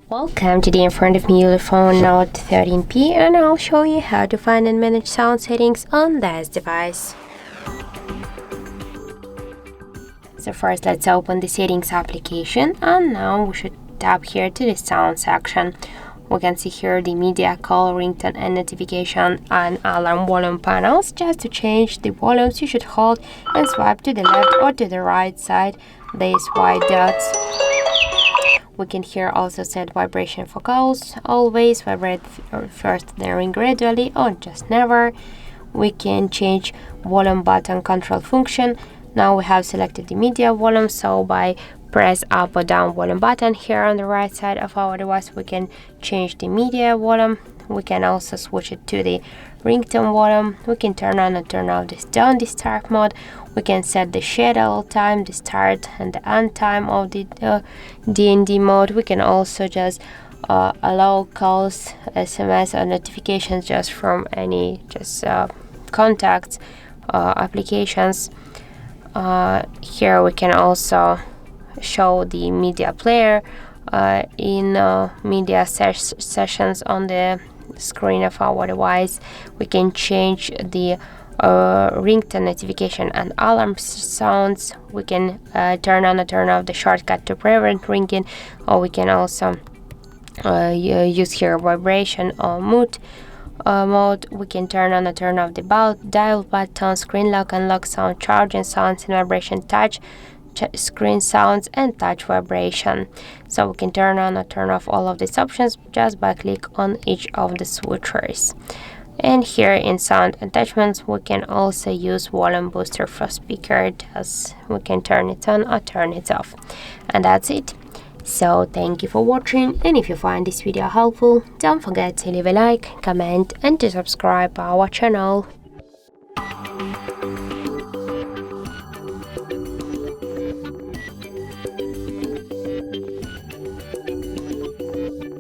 Welcome. Today in front of me UleFone Note 13P, and I'll show you how to find and manage sound settings on this device. So first let's open the settings application, and now we should tap here to the sound section. We can see here the media, call, ringtone and notification and alarm volume panels. Just to change the volumes, you should hold and swipe to the left or to the right side these white dots. We can here also set vibration for calls, always vibrate first then ring gradually or just never. We can change volume button control function. Now we have selected the media volume, so by press up or down volume button here on the right side of our device, we can change the media volume. We can also switch it to the ringtone volume. We can turn on and turn off this down the start mode. We can set the schedule time, the start and the end time of the D&D mode. We can also just allow calls, SMS or notifications just from any contacts applications. Here we can also show the media player in media sessions on the screen of our device. We can change the ringtone notification and alarm sounds. We can turn on or turn off the shortcut to prevent ringing, or we can also use here vibration or mute mode. We can turn on or turn off the dial button, screen lock and lock sound, charging sounds and vibration, touch screen sounds and touch vibration. So we can turn on or turn off all of these options just by click on each of the switchers. And here in sound attachments, we can also use volume booster for speaker, as we can turn it on or turn it off. And that's it. So thank you for watching, and if you find this video helpful, don't forget to leave a like, comment and to subscribe our channel.